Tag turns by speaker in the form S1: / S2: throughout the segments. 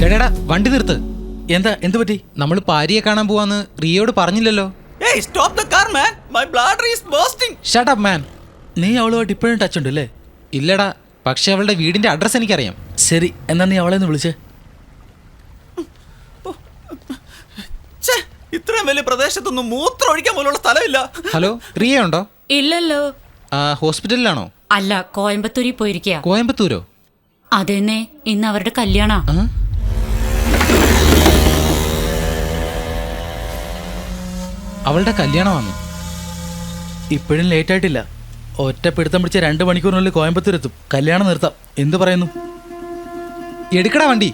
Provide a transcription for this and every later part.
S1: എടാ വണ്ടി നിർത്ത്.
S2: എന്താ എന്ത് പറ്റി?
S1: നമ്മൾ പാരിയെ കാണാൻ പോവാന്ന് റിയോട് പറഞ്ഞില്ലല്ലോ.
S3: Hey, stop the car, man. My bladder is bursting.
S1: Shut up, man.
S2: നീ അവളുമായിട്ട് ഇപ്പോഴും ടച്ച് ഉണ്ട് അല്ലേ?
S1: ഇല്ലടാ, പക്ഷെ അവളുടെ വീടിന്റെ അഡ്രസ് എനിക്കറിയാം.
S2: ശരി, എന്നാ നീ അവളെ ഒന്ന് വിളിച്ചേ.
S3: ഇത്രയും വലിയ പ്രദേശത്തൊന്നും മൂത്രം ഒഴിക്കാൻ പോലുള്ള സ്ഥലമില്ല.
S1: ഹലോ, റിയ ഉണ്ടോ?
S4: ഇല്ലല്ലോ.
S1: ഹോസ്പിറ്റലിലാണോ?
S4: അല്ല, കോയമ്പത്തൂരിൽ പോയിരിക്കുക.
S1: കോയമ്പത്തൂരോ?
S4: അതെന്നെ, ഇന്ന് അവരുടെ കല്യാണ.
S1: അവളുടെ കല്യാണമാണ്.
S2: ഇപ്പോഴും ലേറ്റ് ആയിട്ടില്ല. ഒറ്റ പിടുത്തം പിടിച്ച 2 മണിക്കൂറിനുള്ളിൽ കോയമ്പത്തൂർ എത്തും. കല്യാണം നിർത്താം. എന്ത് പറയുന്നു?
S1: എടുക്കടാ വണ്ടി.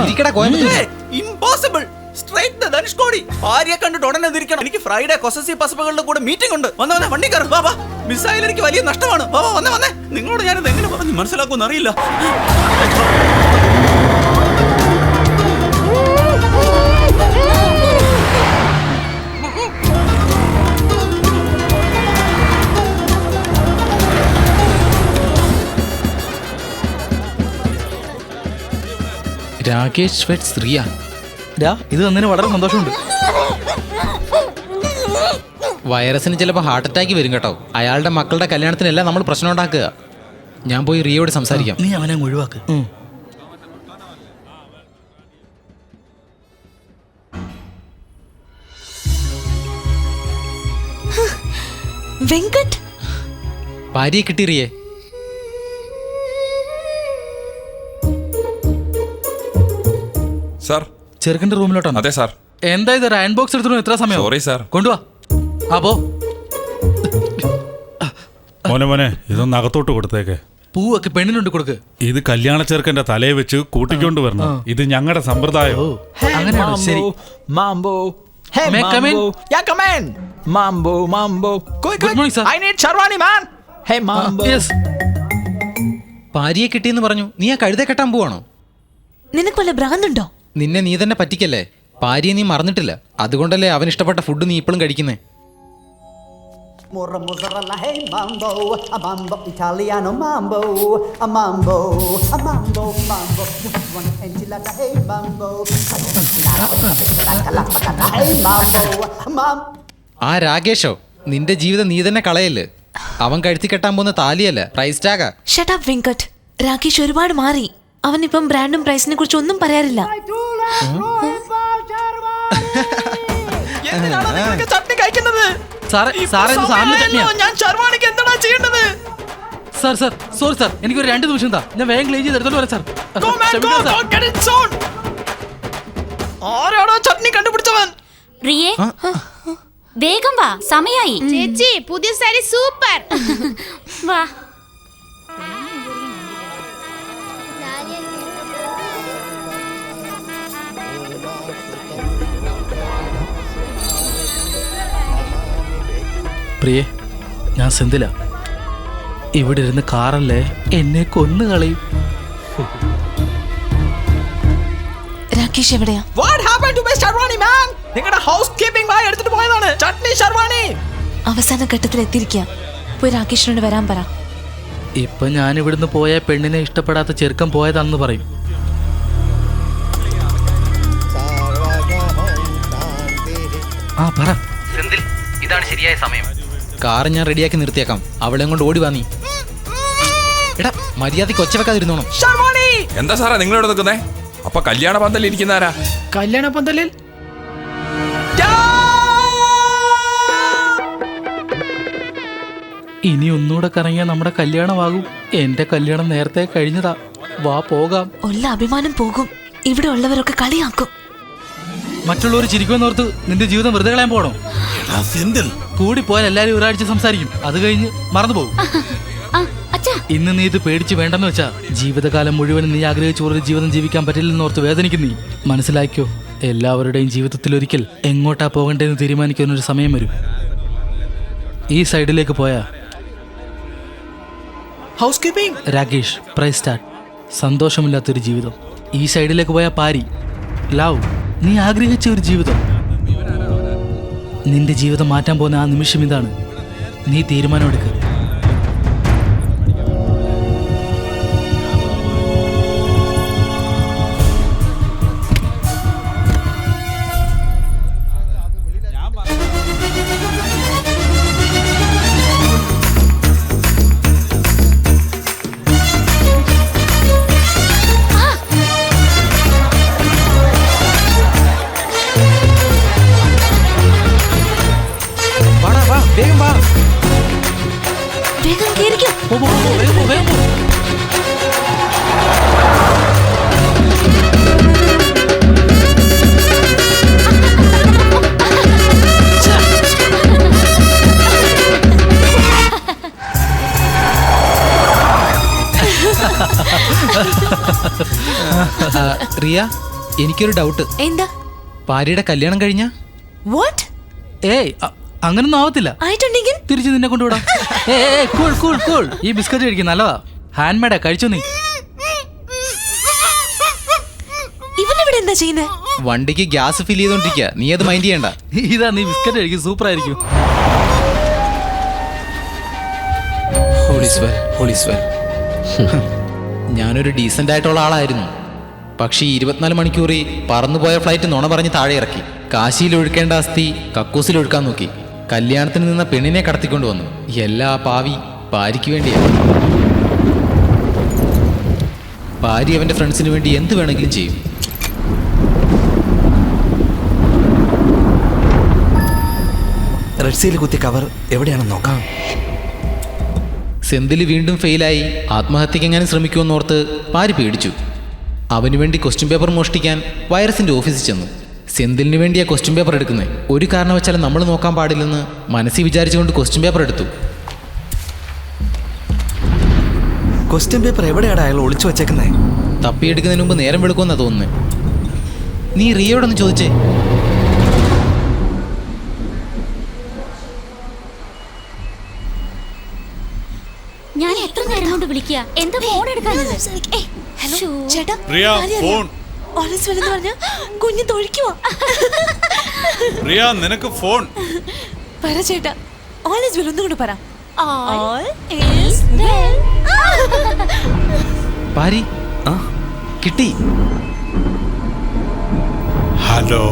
S1: ഇരിക്കടാ Coimbatore.
S3: Impossible. Straight the Dhanushkodi. ഭാര്യയെ കണ്ടിട്ട് ഉടനെ തിരിക്കണം. എനിക്ക് ഫ്രൈഡേ കൊസസീവ് പസപ്പുകളുടെ കൂടെ മീറ്റിംഗ് ഉണ്ട്. വന്നേ വണ്ടി കയറും. വാ മിസ്സായാലും എനിക്ക് വലിയ നഷ്ടമാണ്. വന്നേ. നിങ്ങളോട് ഞാനിത് എങ്ങനെ പറഞ്ഞു മനസ്സിലാക്കുമെന്ന് അറിയില്ല.
S1: രാകേഷ് വെറ്റ്സ് റിയ.
S2: ഇത് തന്നതിന് വളരെ സന്തോഷമുണ്ട്.
S1: വൈറസിന് ചിലപ്പോൾ ഹാർട്ട് അറ്റാക്ക് വരും കേട്ടോ. അയാളുടെ മക്കളുടെ കല്യാണത്തിനല്ല നമ്മൾ പ്രശ്നം ഉണ്ടാക്കുക. ഞാൻ പോയി റിയോട് സംസാരിക്കാം.
S2: നീ അവനെ ഒഴിവാക്ക്.
S5: വെങ്കട്ട്,
S1: ഭാര്യയെ കിട്ടി റിയേ.
S6: സാർ,
S2: ചെറുക്കന്റെ റൂമിലോട്ടാണ്.
S6: അതെ സാർ.
S2: എന്താ ഇത് അയൺ ബോക്സ് എടുത്തു? എത്ര സമയം?
S6: Sorry sir.
S2: കൊണ്ടുവാ. അപ്പോ
S7: മോനെ ഇതൊന്ന് അകത്തോട്ട് കൊടുത്തേക്ക്.
S2: പൂവൊക്കെ പെണ്ണിനുണ്ട് കൊടുക്ക്.
S7: ഇത് കല്യാണ ചെറുക്കന്റെ തലയെ വെച്ച് കൂട്ടിക്കൊണ്ട് വരണം. ഇത് ഞങ്ങളുടെ സമ്പ്രദായം.
S2: അങ്ങനെയാണോ? ശരി.
S3: Mambo. Hey,
S2: May I come in?
S3: Yeah, come in. Mambo. Quick.
S2: Good morning, sir.
S3: I need Sharwani, man. Hey, Mambo.
S2: Yes.
S1: ഭാര്യയെ കിട്ടിയെന്ന് പറഞ്ഞു. നീ ആ കഴുതെ കെട്ടാൻ പോവാണോ?
S5: നിനക്ക് വല്ല ഭ്രാന്തുണ്ടോ?
S1: നിന്നെ നീ തന്നെ പറ്റിക്കല്ലേ. ഭാര്യയെ നീ മറന്നിട്ടില്ല. അതുകൊണ്ടല്ലേ അവൻ ഇഷ്ടപ്പെട്ട ഫുഡ് നീ ഇപ്പോഴും കഴിക്കുന്നേ.
S8: Mozzarella, hey mambo, a mambo italiano mambo, a mambo, a mambo, mambo. One enchilada, hey mambo, hey mambo,
S1: ആ രാകേഷോ, നിന്റെ ജീവിതം നീ തന്നെ കളയല്ലേ. അവൻ കഴുത്തി കെട്ടാൻ പോകുന്ന താലിയല്ല, പ്രൈസ് ടാഗാ.
S5: Shut up Venkat. രാകേഷ് ഒരുപാട് മാറി. അവനിപ്പം ബ്രാൻഡും പ്രൈസിനെ കുറിച്ച് ഒന്നും പറയാറില്ല.
S3: എന്തിനാണ് നിങ്ങൾക്ക് ചട്നി കഴിക്കുന്നത്? ഞാൻ ശർവാണിക്ക് എന്താണ് ചെയ്യേണ്ടത്?
S2: സാർ സോറി സാർ, എനിക്കൊരു 2 നിമിഷം താ. ഞാൻ വേഗം ക്ലീൻ ചെയ്ത് എടുത്തോണ്ട് വരാം സാർ.
S3: ആരാണോ ചട്നി കണ്ടുപിടിച്ചവൻ?
S4: റിയേ, വേഗം വാ, സമയായി.
S9: ചേച്ചി, പുതിയ സാരി സൂപ്പർ.
S4: വാ.
S2: പ്രിയേ, ഞാൻ സെന്തില. ഇവിടെ ഇരുന്ന് കാറല്ലേ എന്നെ കൊന്നു കളയും.
S5: രാകേഷ് എവിടെയാ?
S3: What happened to my Sharwani, man? നിങ്ങളുടെ ഹൗസ് കീപ്പിംഗ് ബാഗ് എടുത്തിട്ട് പോയതാണ്. ചട്നി ശർവാണി
S5: അവസാന ഘട്ടത്തിൽ എത്തിയിരിക്കുക. പോയി രാകേഷിനോട് വരാൻ പറ.
S2: ഇപ്പൊ ഞാൻ ഇവിടുന്ന് പോയ പെണ്ണിനെ ഇഷ്ടപ്പെടാത്ത ചെറുക്കം പോയതാണെന്ന് പറയും. പറ.
S1: ഇതാണ് ശരിയായ സമയം. കാർ ഞാൻ റെഡിയാക്കി നിർത്തിയേക്കാം. അവളെ കൊണ്ട് ഓടി വാ നീ. എടാ, മര്യാദയ്ക്ക് ഒച്ച വെക്കാതിരുന്നോണം.
S6: എന്താ സാറാ നിങ്ങളിവിടെ നിൽക്കുന്നേ? അപ്പൊ കല്യാണ പന്തലിൽ ഇരിക്കുന്ന ആരാ?
S3: കല്യാണ പന്തലിൽ
S2: ഇനി ഒന്നുകൂടെ കറങ്ങിയാൽ നമ്മുടെ കല്യാണമാകും. എന്റെ കല്യാണം നേരത്തെ കഴിഞ്ഞതാ. വാ പോകാം.
S5: ഉള്ള അഭിമാനം പോകും. ഇവിടെ ഉള്ളവരൊക്കെ കളിയാക്കും.
S2: മറ്റുള്ളവർ ചിരിക്കുമെന്നോർത്ത് നിന്റെ ജീവിതം വെറുതെ കളയാൻ പോകണോ? കൂടി പോയാൽ എല്ലാരും ഒരാഴ്ച സംസാരിക്കും. അത് കഴിഞ്ഞ് മറന്നുപോകും. ഇന്ന് നീ ഇത് പേടിച്ച് വേണ്ടെന്ന് വെച്ചാ ജീവിതകാലം മുഴുവൻ നീ ആഗ്രഹിച്ച ഒരു ജീവിതം ജീവിക്കാൻ പറ്റില്ലെന്നോർത്ത് വേദനിക്കും നീ. മനസ്സിലാക്കിയോ, എല്ലാവരുടെയും ജീവിതത്തിൽ ഒരിക്കൽ എങ്ങോട്ടാ പോകണ്ടേന്ന് തീരുമാനിക്കാൻ ഒരു സമയം വരും. ഈ സൈഡിലേക്ക് പോയാ
S3: housekeeping
S2: Rakesh, price start, സന്തോഷമില്ലാത്തൊരു ജീവിതം. ഈ സൈഡിലേക്ക് പോയാ പാരി, ലവ്, നീ ആഗ്രഹിച്ച ഒരു ജീവിതം. നിന്റെ ജീവിതം മാറ്റാൻ പോകുന്ന ആ നിമിഷം ഇതാണ്. നീ തീരുമാനമെടുക്കുക.
S1: റിയ, എനിക്കൊരു ഡൗട്ട്.
S5: എന്താ?
S1: ഭാര്യയുടെ കല്യാണം കഴിഞ്ഞ?
S5: വാട്ട്?
S2: ഏയ് അങ്ങനൊന്നും ആവത്തില്ല.
S5: ആയിട്ടുണ്ടെങ്കിൽ
S2: തിരിച്ച് നിന്നെ കൊണ്ടുവിടാം. Cool cool cool. ഈ ബിസ്ക്കറ്റ് കഴിക്കും, നല്ലതാ. ഹാൻഡ് മേഡാ, കഴിച്ചോ നീ.
S5: ഇവനിവിടെ എന്താ ചെയ്യുന്നേ?
S1: വണ്ടിക്ക് ഗ്യാസ് ഫിൽ ചെയ്തോണ്ടിരിക്കുക, നീ അത് മൈൻഡ് ചെയ്യണ്ട.
S2: ഇതാ, നീ ബിസ്ക്കറ്റ് കഴിക്കും, സൂപ്പർ ആയിരിക്കും.
S1: ഞാനൊരു ഡീസന്റ് ആയിട്ടുള്ള ആളായിരുന്നു. പക്ഷേ 24 മണിക്കൂറിൽ പറന്നുപോയ ഫ്ലൈറ്റ് നുണ പറഞ്ഞ് താഴെ ഇറക്കി. കാശിയിൽ ഒഴുക്കേണ്ട അസ്ഥി കക്കൂസിൽ ഒഴുക്കാൻ നോക്കി. കല്യാണത്തിന് നിന്ന പെണ്ണിനെ കടത്തിക്കൊണ്ടു വന്നു. എല്ലാ പാവി ഭാര്യയ്ക്ക് വേണ്ടിയാണ്. ഭാര്യ അവന്റെ ഫ്രണ്ട്സിന് വേണ്ടി എന്ത് വേണമെങ്കിലും ചെയ്യും.
S3: റെഡ്സിയിൽ കുത്തിയ കവർ എവിടെയാണെന്ന് നോക്കാം.
S1: സെന്തിൽ വീണ്ടും ഫെയിലായി ആത്മഹത്യക്ക് എങ്ങനെ ശ്രമിക്കുമെന്നോർത്ത് ഭാര്യ പേടിച്ചു. അവന് വേണ്ടി ക്വസ്റ്റ്യൻ പേപ്പർ മോഷ്ടിക്കാൻ വൈറസിന്റെ ഓഫീസിൽ ചെന്നു. സെന്തിലിന് വേണ്ടിയാ ക്വസ്റ്റ്യൻ പേപ്പർ എടുക്കുന്നത്. ഒരു കാരണവശാലും നമ്മൾ നോക്കാൻ പാടില്ലെന്ന് മനസ്സിൽ വിചാരിച്ചുകൊണ്ട് ക്വസ്റ്റ്യൻ പേപ്പർ എടുത്തു.
S3: ക്വസ്റ്റ്യൻ പേപ്പർ എവിടെയാണ് അയാൾ ഒളിച്ചു വെച്ചേക്കുന്നേ?
S1: തപ്പിയെടുക്കുന്നതിന് മുമ്പ് നേരം വെളുക്കുമെന്നാ തോന്നുന്നത്. നീ റിയോടൊന്ന് ചോദിച്ചേ.
S4: ഞാൻ എത്ര നേരം കൊണ്ട് വിളിക്കുക, എന്താ ഫോൺ എടുക്കാനത്?
S5: ഹലോ ചേട്ടാ,
S7: റിയ, ഫോൺ.
S5: ഓൾവേസ് വെൽ എന്ന് പറഞ്ഞ കുഞ്ഞു തൊഴിക്കുവാ.
S7: റിയ, നിനക്ക് ഫോൺ.
S5: പറ ചേട്ടാ, ഓൾവേസ് വെൽ ഒന്നും കൂടെ പറ.
S1: പാരി, കിട്ടി.
S7: ഹലോ.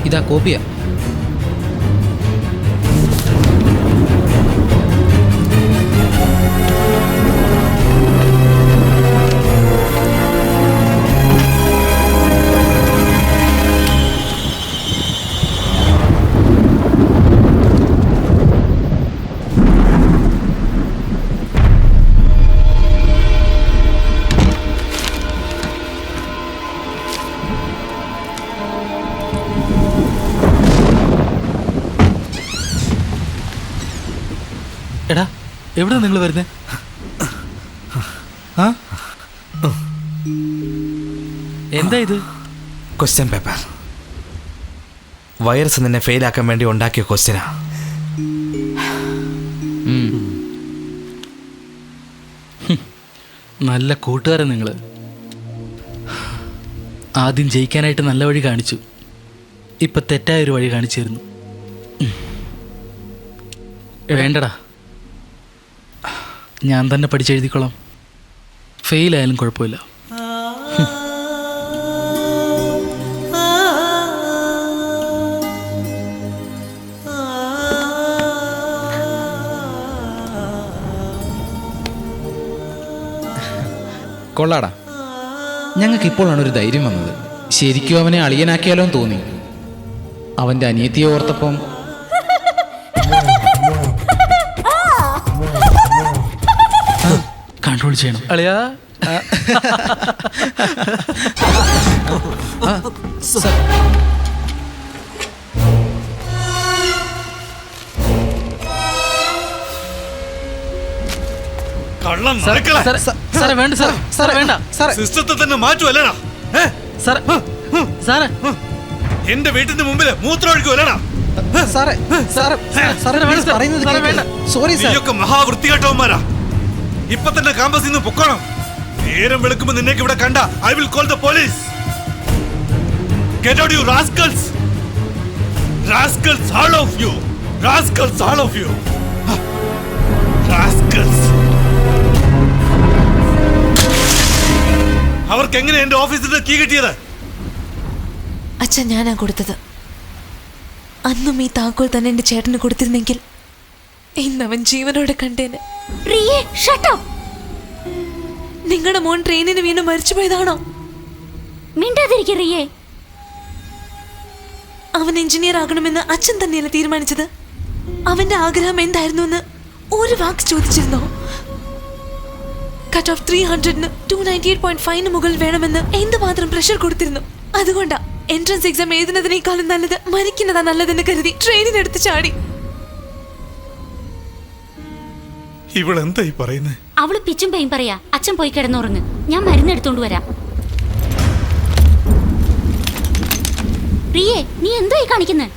S1: ഇതാ കോപ്പിയാ.
S2: എടാ, എവിടെ നിങ്ങൾ വരുന്നേ? എന്താ ഇത്?
S3: Question paper. വൈറസ് നിന്നെ ഫെയിലാക്കാൻ വേണ്ടി ഉണ്ടാക്കിയ ക്വസ്റ്റ്യനാ.
S2: നല്ല കൂട്ടുകാരൻ നിങ്ങൾ. ആദ്യം ജയിക്കാനായിട്ട് നല്ല വഴി കാണിച്ചു, ഇപ്പൊ തെറ്റായൊരു വഴി കാണിച്ചിരുന്നു. വേണ്ടടാ, ഞാൻ തന്നെ പഠിച്ചെഴുതിക്കോളാം. ഫെയിലായാലും കുഴപ്പമില്ല.
S1: കൊള്ളാടാ, ഞങ്ങൾക്ക് ഇപ്പോഴാണ് ഒരു ധൈര്യം വന്നത്. ശരിക്കും അവനെ അളിയനാക്കിയാലോ എന്ന് തോന്നി. അവൻ്റെ അനിയത്തിയെ ഓർത്തപ്പം
S2: കൺട്രോൾ ചെയ്യണം അളിയാ. സാറേ വേണ്ട, സാറേ വേണ്ട.
S7: സിസ്റ്റത്തെ തന്നെ മാറ്റുമല്ലടാ.
S2: സാറേ
S7: എന്റെ വീട്ടിന്റെ മുമ്പില് മൂത്രം ഒഴിക്കുമല്ലടാ. നീയൊക്കെ മഹാവൃത്തികെട്ടവന്മാരാ. ഇപ്പൊ തന്നെ കാമ്പസിൽ നിന്ന് പൊക്കണം. നേരം വെളുക്കുമ്പോ നിന്നേക്ക് ഇവിടെ കണ്ട I will call the police. Get out you rascals. Rascals all of you. Rascals all of you. Rascals. അവർക്ക് എങ്ങനെ എന്റെ ഓഫീസിൽ കീ കിട്ടിയത്?
S5: അച്ഛൻ ഞാനാ കൊടുത്തത്. അന്നും ഈ താക്കോൽ തന്നെ എന്റെ ചേട്ടന് കൊടുത്തിരുന്നെങ്കിൽ ഇന്നവൻ ജീവനോടെ കണ്ടേനെ. നിങ്ങളുടെ മോൻ ട്രെയിനിന് വീണ് മരിച്ചു പോയതാണോ?
S4: മിണ്ടാതിരിക്കറിയേ.
S5: അവൻ എഞ്ചിനീയർ ആകണമെന്ന് അച്ഛൻ തന്നെയല്ല തീരുമാനിച്ചത്. അവന്റെ ആഗ്രഹം എന്തായിരുന്നു എന്ന് ഒരു വാക്ക് ചോദിച്ചിരുന്നോ? കട്ട് ഓഫ് 300-ന് 298.5-ന് മുകളിൽ വേണമെന്ന് എന്തുമാത്രം പ്രഷർ കൊടുത്തിരുന്നു. അതുകൊണ്ടാ എൻട്രൻസ് എക്സാം എഴുതുന്നതിനേക്കാളും നല്ലത് മരിക്കുന്നതാ നല്ലതെന്ന് കരുതി ട്രെയിനിനെടുത്ത് ചാടി.
S7: ഇവളെന്തായി പറയുന്നേ?
S4: അവള് പിച്ചും പെയും പറയാ. അച്ഛൻ പോയി കിടന്നുറങ്ങ്, ഞാൻ മരുന്ന് എടുത്തോണ്ട് വരാം. പ്രിയേ, നീ എന്തോ ഈ കാണിക്കുന്നത്?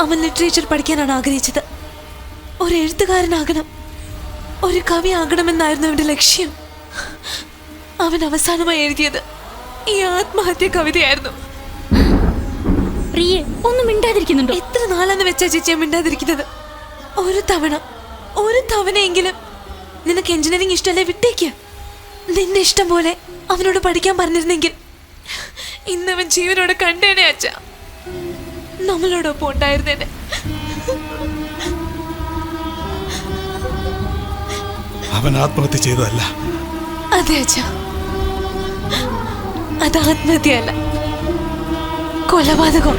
S5: അവൻ ലിറ്ററേച്ചർ പഠിക്കാനാണ് ആഗ്രഹിച്ചത്. ഒരു എഴുത്തുകാരനാകണം, ഒരു കവി ആകണമെന്നായിരുന്നു അവന്റെ ലക്ഷ്യം. അവൻ അവസാനമായി എഴുതിയത് ഈ ആത്മഹത്യ കവിതയായിരുന്നു.
S4: പ്രിയേ, ഒന്നും മിണ്ടാതിരിക്കുന്നുണ്ടോ?
S5: എത്ര നാളെന്ന് വെച്ചാ ചേച്ചിയെ മിണ്ടാതിരിക്കുന്നത്? ഒരു തവണയെങ്കിലും നിനക്ക് എഞ്ചിനീയറിംഗ് ഇഷ്ടമല്ലേ, വിട്ടേക്ക്. നിന്റെ ഇഷ്ടം പോലെ അവനോട് പഠിക്കാൻ പറഞ്ഞിരുന്നെങ്കിൽ ഇന്നവൻ ജീവനോടെ കണ്ടേനെ അച്ഛ. നമ്മളോടൊപ്പം ഉണ്ടായിരുന്നേനെ.
S7: അവൻ ആത്മഹത്യ ചെയ്തതല്ല.
S5: അതെ അച്ഛ, അത് ആത്മഹത്യയല്ല, കൊലപാതകം.